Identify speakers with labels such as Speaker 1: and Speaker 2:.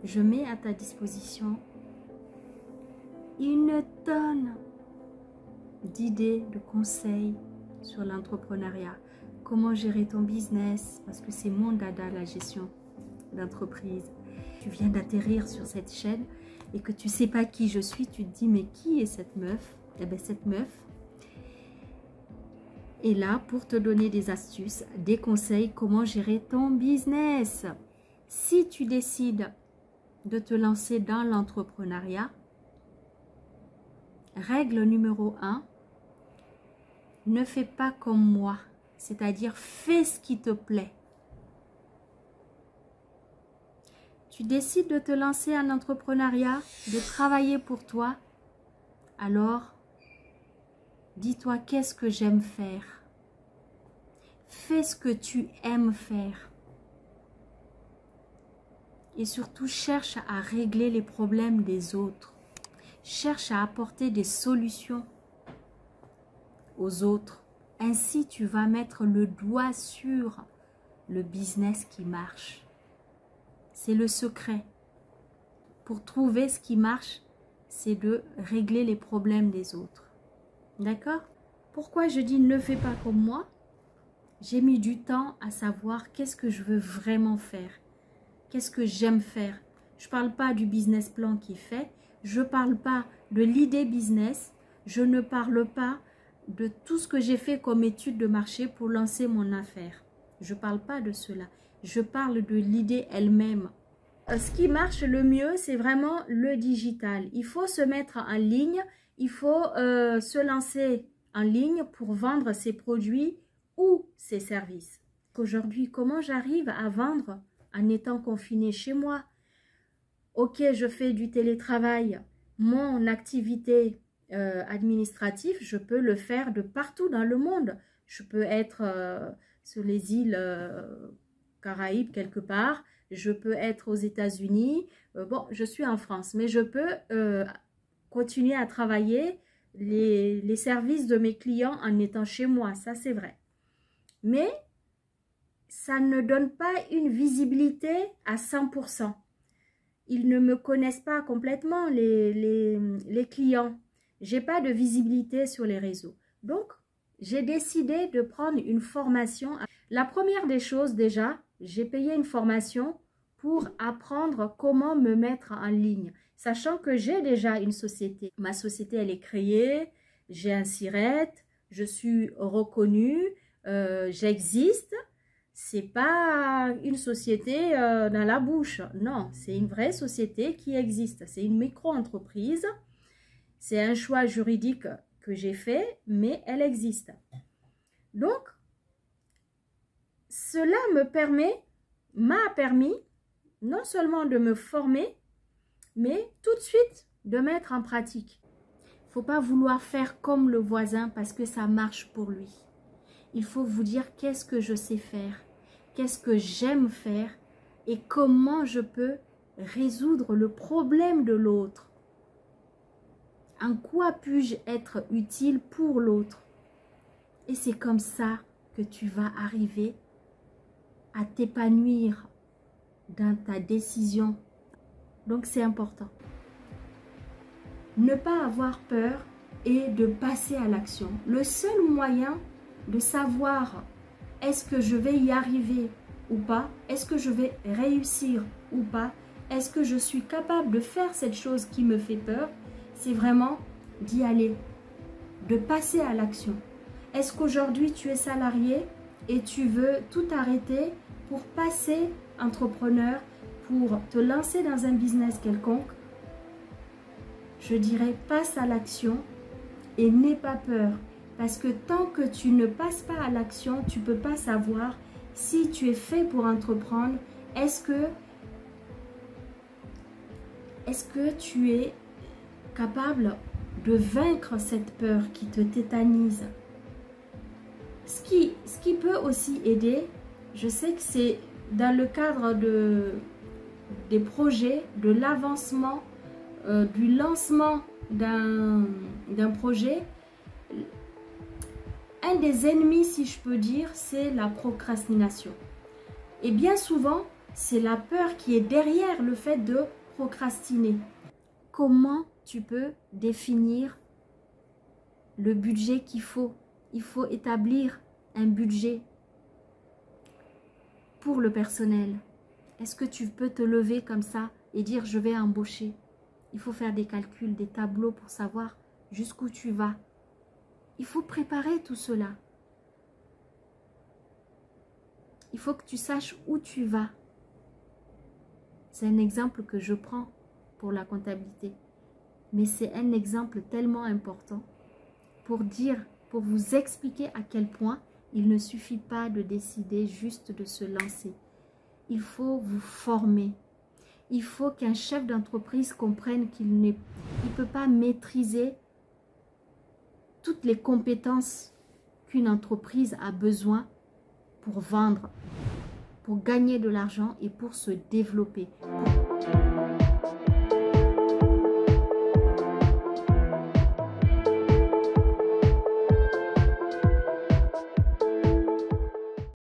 Speaker 1: je mets à ta disposition une tonne d'idées, de conseils sur l'entrepreneuriat. Comment gérer ton business, parce que c'est mon dada, la gestion d'entreprise. Tu viens d'atterrir sur cette chaîne et que tu ne sais pas qui je suis, tu te dis mais qui est cette meuf? Eh bien cette meuf est là pour te donner des astuces, des conseils, comment gérer ton business. Si tu décides de te lancer dans l'entrepreneuriat, règle numéro 1, ne fais pas comme moi, c'est-à-dire fais ce qui te plaît. Tu décides de te lancer en entrepreneuriat, de travailler pour toi, alors dis-toi qu'est-ce que j'aime faire. Fais ce que tu aimes faire. Et surtout, cherche à régler les problèmes des autres. Cherche à apporter des solutions aux autres. Ainsi, tu vas mettre le doigt sur le business qui marche. C'est le secret. Pour trouver ce qui marche, c'est de régler les problèmes des autres. D'accord? Pourquoi je dis ne fais pas comme moi? J'ai mis du temps à savoir qu'est-ce que je veux vraiment faire. Qu'est-ce que j'aime faire? Je ne parle pas du business plan qui est fait. Je ne parle pas de l'idée business. Je ne parle pas de tout ce que j'ai fait comme étude de marché pour lancer mon affaire. Je ne parle pas de cela. Je parle de l'idée elle-même. Ce qui marche le mieux, c'est vraiment le digital. Il faut se mettre en ligne. Il faut se lancer en ligne pour vendre ses produits ou ses services. Aujourd'hui, comment j'arrive à vendre en étant confinée chez moi? Ok, je fais du télétravail. Mon activité administrative, je peux le faire de partout dans le monde. Je peux être sur les îles Caraïbes quelque part. Je peux être aux États-Unis. Bon, je suis en France, mais je peux continuer à travailler les services de mes clients en étant chez moi. Ça, c'est vrai. Mais ça ne donne pas une visibilité à 100%. Ils ne me connaissent pas complètement, les clients. Je n'ai pas de visibilité sur les réseaux. Donc, j'ai décidé de prendre une formation. La première des choses, déjà, j'ai payé une formation pour apprendre comment me mettre en ligne. Sachant que j'ai déjà une société. Ma société, elle est créée, j'ai un SIRET, je suis reconnue, j'existe. C'est pas une société dans la bouche. Non, c'est une vraie société qui existe. C'est une micro-entreprise. C'est un choix juridique que j'ai fait, mais elle existe. Donc, cela m'a permis non seulement de me former, mais tout de suite de mettre en pratique. Il ne faut pas vouloir faire comme le voisin parce que ça marche pour lui. Il faut vous dire qu'est-ce que je sais faire, qu'est-ce que j'aime faire et comment je peux résoudre le problème de l'autre. En quoi puis-je être utile pour l'autre? Et c'est comme ça que tu vas arriver à t'épanouir dans ta décision. Donc c'est important. Ne pas avoir peur et de passer à l'action. Le seul moyen de savoir est-ce que je vais y arriver ou pas, est-ce que je vais réussir ou pas, est-ce que je suis capable de faire cette chose qui me fait peur, c'est vraiment d'y aller, de passer à l'action. Est-ce qu'aujourd'hui tu es salarié et tu veux tout arrêter pour passer entrepreneur, pour te lancer dans un business quelconque? Je dirais passe à l'action et n'aie pas peur. Parce que tant que tu ne passes pas à l'action, tu ne peux pas savoir si tu es fait pour entreprendre. Est-ce que tu es capable de vaincre cette peur qui te tétanise? Ce qui peut aussi aider, je sais que c'est dans le cadre des projets, de l'avancement, du lancement d'un projet. Un des ennemis, si je peux dire, c'est la procrastination. Et bien souvent, c'est la peur qui est derrière le fait de procrastiner? Comment tu peux définir le budget qu'il faut? Il faut établir un budget pour le personnel. Est-ce que tu peux te lever comme ça et dire je vais embaucher? Il faut faire des calculs, des tableaux pour savoir jusqu'où tu vas. Il faut préparer tout cela. Il faut que tu saches où tu vas. C'est un exemple que je prends pour la comptabilité. Mais c'est un exemple tellement important pour dire, pour vous expliquer à quel point il ne suffit pas de décider juste de se lancer. Il faut vous former. Il faut qu'un chef d'entreprise comprenne qu'il ne peut pas maîtriser toutes les compétences qu'une entreprise a besoin pour vendre, pour gagner de l'argent et pour se développer.